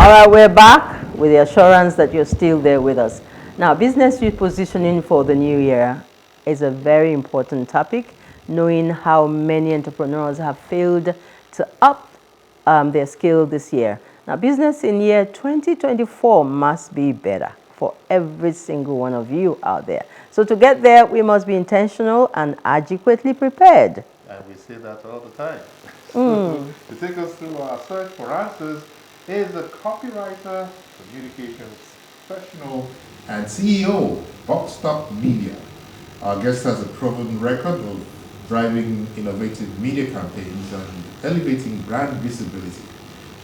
All right, we're back with the assurance that you're still there with us. Now, business repositioning for the new year is a very important topic, knowing how many entrepreneurs have failed to up their skill this year. Now, business in year 2024 must be better for every single one of you out there. So to get there, we must be intentional and adequately prepared. And we say that all the time. So, to take us through our search for answers is a copywriter, communications professional, and CEO, Boxstop Media. Our guest has a proven record of driving innovative media campaigns and elevating brand visibility.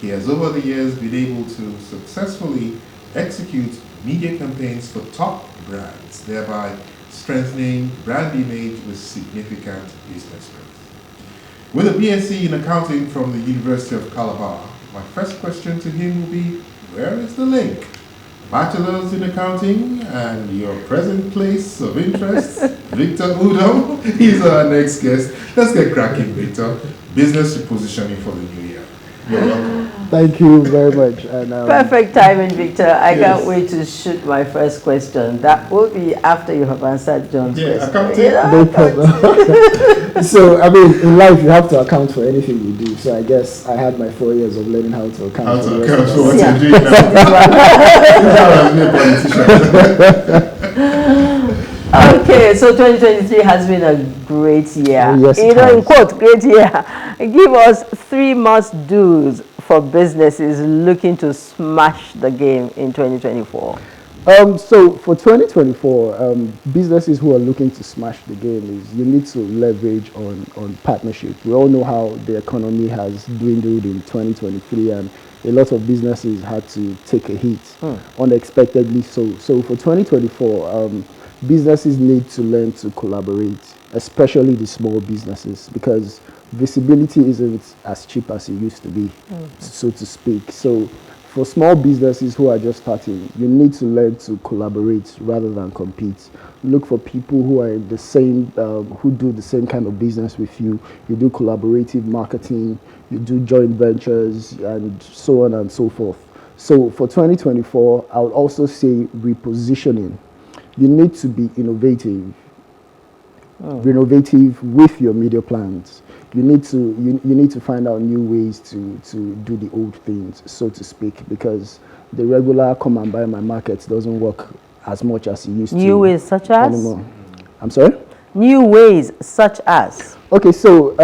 He has over the years been able to successfully execute media campaigns for top brands, thereby strengthening brand image with significant business growth. With a BSc in accounting from the University of Calabar, my first question to him will be, where is the link? Bachelor's in accounting and your present place of interest, Viektor Udom. He's our next guest. Let's get cracking, Viektor. Business repositioning for the new year. You're welcome. Thank you very much. And, perfect timing, Viektor. I can't wait to shoot my first question. That will be after you have answered John's question. Accounting. No problem. So, I mean, in life, you have to account for anything you do. So, I guess I had my 4 years of learning how to account. How to account for what you're doing now. Okay, so 2023 has been a great year. Oh, yes, in quote, great year. Give us 3 must-dos for businesses looking to smash the game in 2024. So for 2024, businesses who are looking to smash the game is you need to leverage on partnership. We all know how the economy has dwindled in 2023, and a lot of businesses had to take a hit unexpectedly. So for 2024, businesses need to learn to collaborate, especially the small businesses, because visibility isn't as cheap as it used to be, so to speak. So for small businesses who are just starting, you need to learn to collaborate rather than compete. Look for people who are in the same, who do the same kind of business with you. You do collaborative marketing, you do joint ventures, and so on and so forth. So for 2024, I would also say repositioning. You need to be innovative. Innovative with your media plans. You need to find out new ways to do the old things, so to speak, because the regular come and buy my market doesn't work as much as it used to. New ways such as? Anymore. I'm sorry? New ways such as? Okay, so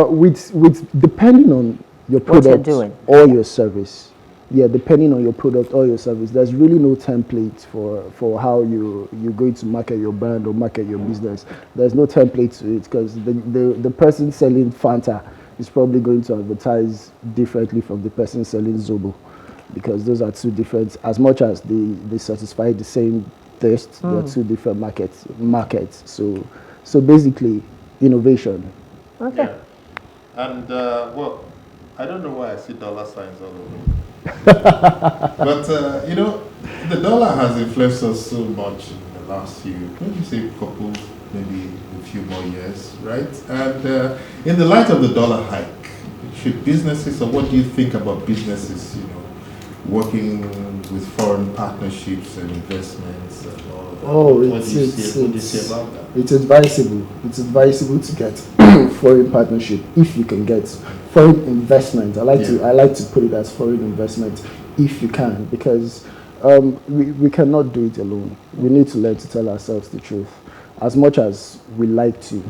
with depending on your product or your service. Yeah, depending on your product or your service, there's really no template for how you're going to market your brand or market your business. There's no template to it, because the person selling Fanta is probably going to advertise differently from the person selling Zobo, because those are two different, as much as they satisfy the same thirst, they're two different markets. So basically, innovation. Okay. Yeah. And, well, I don't know why I see dollar signs all over. But, you know, the dollar has influenced us so much in the last few, maybe say couple, maybe a few more years, right? And in the light of the dollar hike, should businesses, or what do you think about businesses, you know, working with foreign partnerships and investments and all of that? What do you say about that? It's advisable. It's advisable to get foreign partnership if you can get foreign investment. I like to put it as foreign investment if you can, because we cannot do it alone. We need to learn to tell ourselves the truth. As much as we like to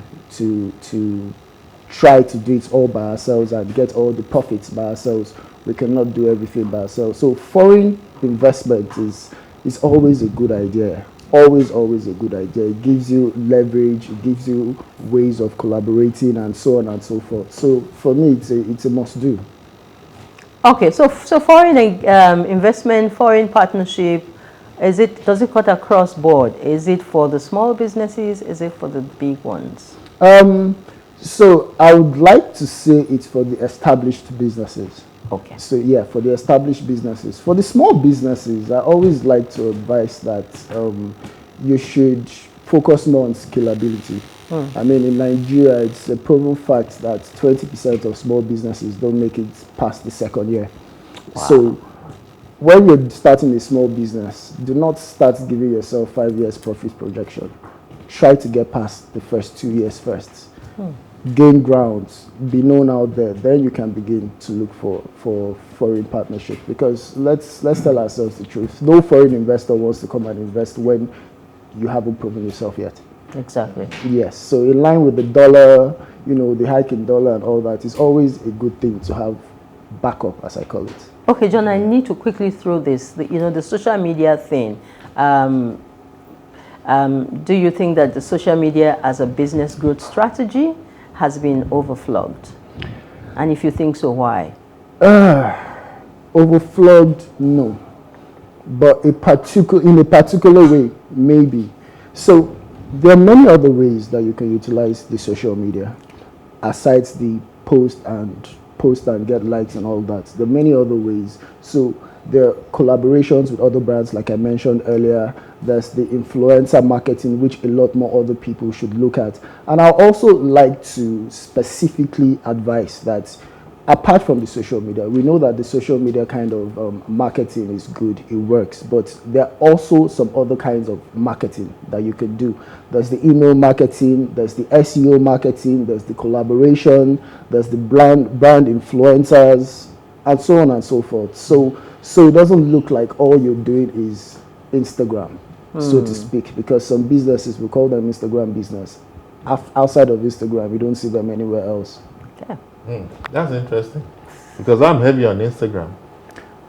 try to do it all by ourselves and get all the profits by ourselves, we cannot do everything by ourselves. So foreign investment is always a good idea. Always a good idea. It gives you leverage, it gives you ways of collaborating and so on and so forth. So for me, it's a must do. Okay, so foreign investment, foreign partnership, does it cut across board? Is it for the small businesses? Is it for the big ones? So I would like to say it's for the established businesses. Okay. So yeah, for the established businesses. For the small businesses, I always like to advise that you should focus more on scalability. I mean, in Nigeria, it's a proven fact that 20% of small businesses don't make it past the second year. Wow. So when you're starting a small business, do not start giving yourself 5 years profit projection. Try to get past the first 2 years first. Gain grounds, be known out there. Then you can begin to look for foreign partnership. Because let's tell ourselves the truth. No foreign investor wants to come and invest when you haven't proven yourself yet. Exactly. Yes. So in line with the dollar, the hike in dollar and all that, it's always a good thing to have backup, as I call it. Okay, John, I need to quickly throw this. The social media thing. Do you think that the social media as a business growth strategy has been overflogged? And if you think so, why? Overflogged, no. But in a particular way, maybe. So there are many other ways that you can utilize the social media, aside the post and get likes and all that. There are many other ways. So there are collaborations with other brands, like I mentioned earlier. There's the influencer marketing, which a lot more other people should look at. And I also like to specifically advise that apart from the social media, we know that the social media kind of marketing is good, it works, but there are also some other kinds of marketing that you can do. There's the email marketing, there's the SEO marketing, there's the collaboration, there's the brand influencers, and so on and so forth. So it doesn't look like all you're doing is Instagram, so to speak, because some businesses, we call them Instagram business. Outside of Instagram, we don't see them anywhere else. Okay. That's interesting, because I'm heavy on Instagram.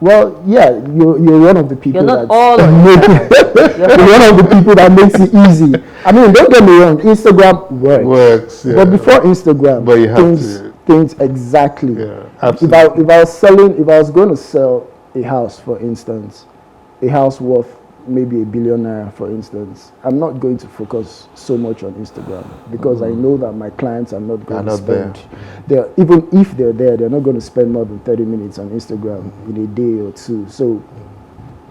Well, yeah, you're one of the people. You're not that all on you're one of the people that makes it easy. I mean, don't get me wrong, Instagram works. Yeah. But before Instagram, But you have things exactly. Yeah, absolutely. If I was going to sell a house, for instance, a house worth maybe $1 billion, for instance, I'm not going to focus so much on Instagram, because I know that my clients are not going to spend. Even if they're there, they're not going to spend more than 30 minutes on Instagram in a day or two. So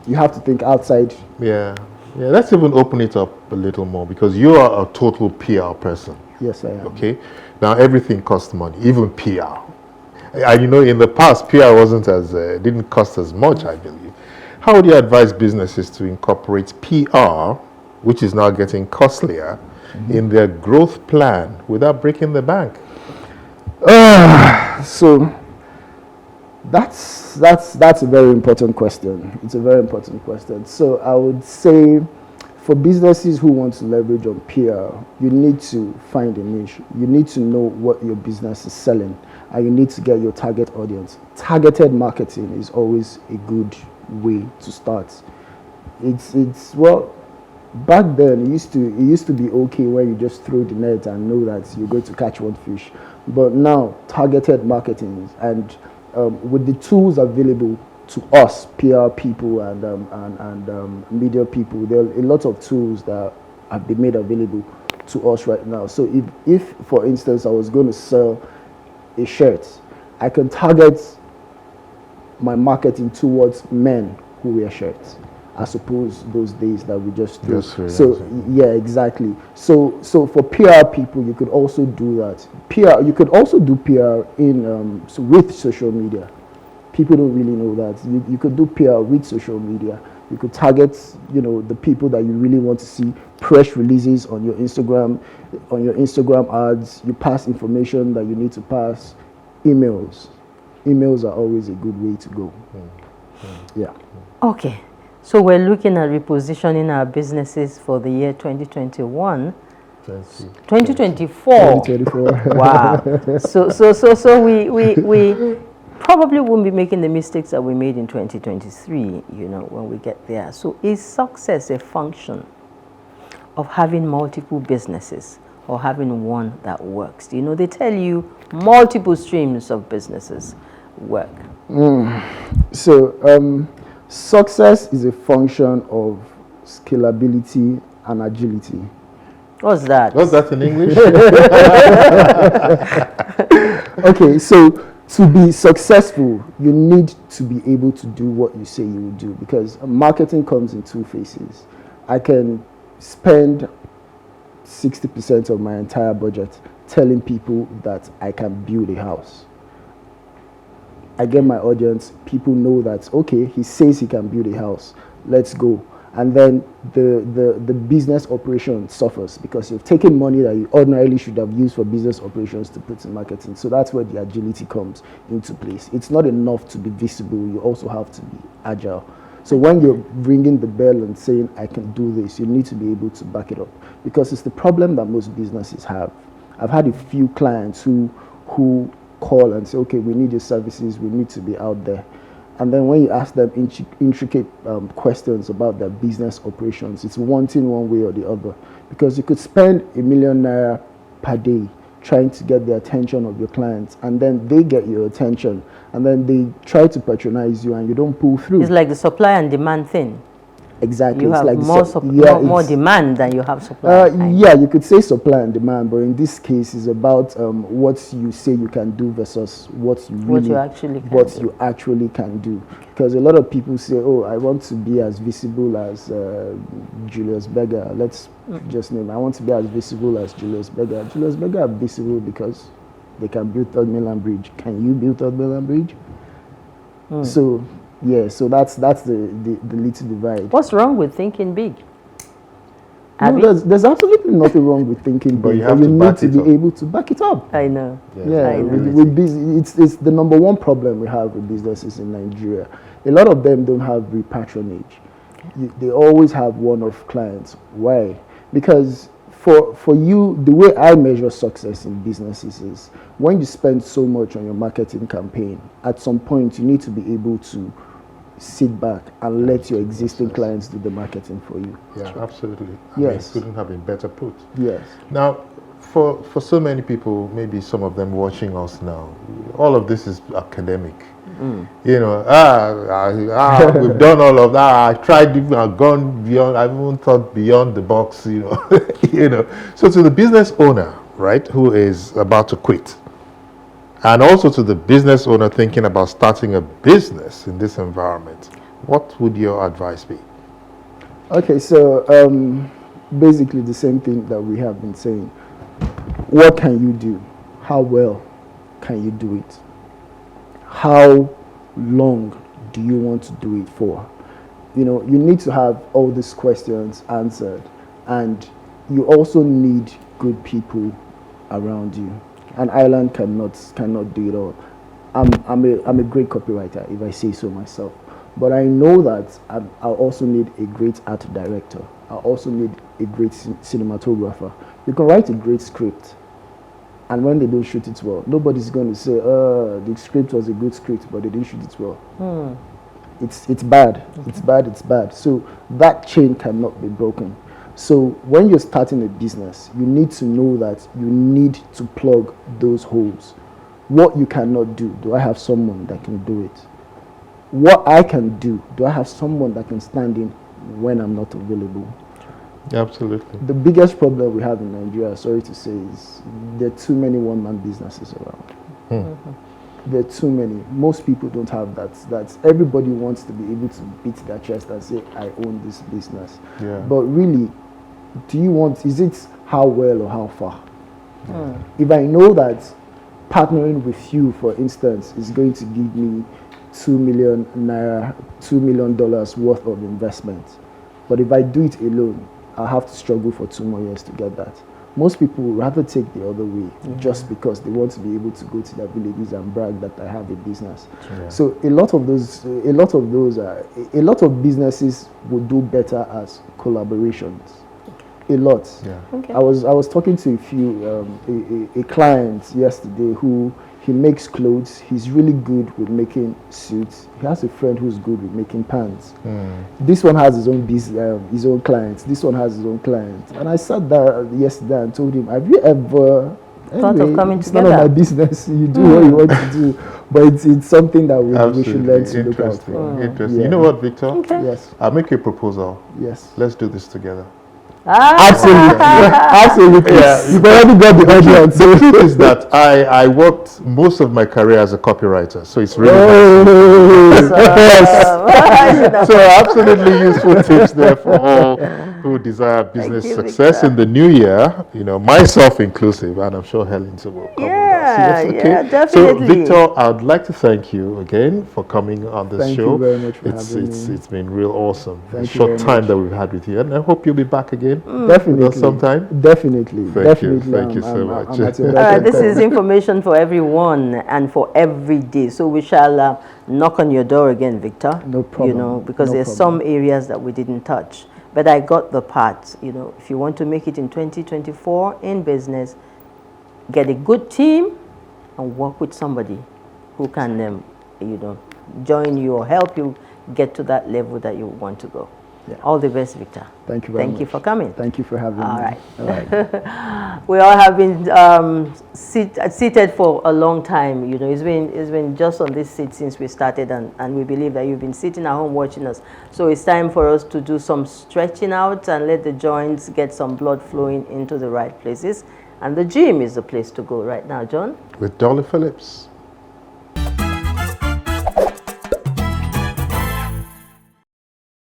you have to think outside. Yeah. Let's even open it up a little more, because you are a total PR person. Yes, I am. Okay. Now everything costs money, even PR. And in the past, PR didn't cost as much, I believe. How would you advise businesses to incorporate PR, which is now getting costlier, in their growth plan without breaking the bank? So that's a very important question. It's a very important question. So I would say, for businesses who want to leverage on PR, you need to find a niche. You need to know what your business is selling, and you need to get your target audience. Targeted marketing is always a good way to start. It's well, back then it used to be okay when you just throw the net and know that you're going to catch one fish. But now targeted marketing, and with the tools available to us, PR people and media people, there are a lot of tools that have been made available to us right now. So if for instance I was going to sell a shirt, I can target my marketing towards men who wear shirts, as opposed those days that we just threw. Yeah, exactly. So for PR people, you could also do that. You could also do PR with social media. People don't really know that. You could do PR with social media. You could target, the people that you really want to see. Press releases on your Instagram ads. You pass information that you need to pass. Emails are always a good way to go. Yeah. Okay. So we're looking at repositioning our businesses for the year 2021. 2024. 2024. Wow. So we probably won't be making the mistakes that we made in 2023, when we get there. So is success a function of having multiple businesses or having one that works? They tell you multiple streams of businesses work. So success is a function of scalability and agility. What's that? What's that in English? Okay, so to be successful, you need to be able to do what you say you will do, because marketing comes in two phases. I can spend 60% of my entire budget telling people that I can build a house. I get my audience. People know that, okay, he says he can build a house. Let's go. And then the business operation suffers because you've taken money that you ordinarily should have used for business operations to put in marketing. So that's where the agility comes into place. It's not enough to be visible. You also have to be agile. So when you're ringing the bell and saying, I can do this, you need to be able to back it up, because it's the problem that most businesses have. I've had a few clients who call and say, okay, we need your services, we need to be out there. And then when you ask them intricate questions about their business operations, it's wanting one way or the other. Because you could spend ₦1 million per day trying to get the attention of your clients, and then they get your attention, and then they try to patronize you, and you don't pull through. It's like the supply and demand thing. Exactly. You it's have like more demand than you have supply. Yeah, you could say supply and demand, but in this case, it's about what you say you can do versus what you actually can do. Because a lot of people say, "Oh, I want to be as visible as Julius Berger." Let's just name. I want to be as visible as Julius Berger. Julius Berger are visible because they can build Third Mainland Bridge. Can you build Third Mainland Bridge? So. Yeah, so that's the little divide. What's wrong with thinking big? No, there's absolutely nothing wrong with thinking big, but you need to be able to back it up. I know. Yeah, I know. It's the number one problem we have with businesses in Nigeria. A lot of them don't have patronage. They always have one-off clients. Why? Because for you, the way I measure success in businesses is when you spend so much on your marketing campaign, at some point you need to be able to sit back and let your existing clients do the marketing for you. Yeah, absolutely. Yes. I mean, couldn't have been better put. Yes. Now, for so many people, maybe some of them watching us now, all of this is academic. You know, we've done all of that. I tried, I've gone beyond. I haven't thought beyond the box. You know, you know. So to the business owner, right, who is about to quit, and also to the business owner thinking about starting a business in this environment, what would your advice be? Okay, so basically the same thing that we have been saying. What can you do? How well can you do it? How long do you want to do it for? You know, you need to have all these questions answered, and you also need good people around you. An island cannot do it all. I'm a great copywriter, if I say so myself. But I know that I also need a great art director. I also need a great cinematographer. You can write a great script, and when they don't shoot it well, nobody's going to say, the script was a good script, but they didn't shoot it well. It's bad. It's bad. It's bad. So that chain cannot be broken. So when you're starting a business, you need to know that you need to plug those holes. What you cannot do I have someone that can do it? What I can do I have someone that can stand in when I'm not available? Absolutely. The biggest problem we have in Nigeria, sorry to say, is there are too many one-man businesses around. There are too many. Most people don't have that. That's everybody wants to be able to beat their chest and say, I own this business. Yeah. But really, is it how well or how far? If I know that partnering with you, for instance, is going to give me $2 million worth of investment, but if I do it alone, I'll have to struggle for 2 more years to get that. Most people would rather take the other way just because they want to be able to go to their villages and brag that I have a business. Yeah. So a lot of businesses would do better as collaborations. A lot. Yeah. Okay. I was talking to a client yesterday who he makes clothes. He's really good with making suits. He has a friend who's good with making pants. This one has his own business, his own clients. This one has his own clients. And I sat there yesterday and told him, "Have you ever thought of coming it's together? None of my business. You do what you want to do, but it's something that we should learn to look out for." Interesting. Yeah. You know what, Viektor? Okay. Yes. I'll make you a proposal. Yes. Let's do this together. Absolutely. Absolutely. Yeah. You've already got the audience. The truth is that I worked most of my career as a copywriter, so it's really so absolutely useful tips there for all who desire business success in the new year, you know, myself inclusive, and I'm sure Helen will come with us. Yeah, Yes, yeah, So, definitely. Viektor, I'd like to thank you again for coming on this Thank show. you very much for having me. It's been real awesome. Thank the you short very time much. that we've had with you, and I hope you'll be back again Definitely. with us sometime. Definitely. Thank you. Definitely. Thank you so I'm much. at your All beck right, and this call. is information for everyone and for every day. So we shall knock on your door again, Viektor. No problem. You know, because No there's problem. some areas that we didn't touch. But I got the part. You know, if you want to make it in 2024 in business, get a good team and work with somebody who can, you know, join you or help you get to that level that you want to go. Yeah. All the best, Viektor. Thank you very much. Thank you for coming. Thank you for having me. All right. All right. We all have been seated for a long time. You know, it's been just on this seat since we started, and we believe that you've been sitting at home watching us. So it's time for us to do some stretching out and let the joints get some blood flowing into the right places. And the gym is the place to go right now, John. With Dolly Phillips.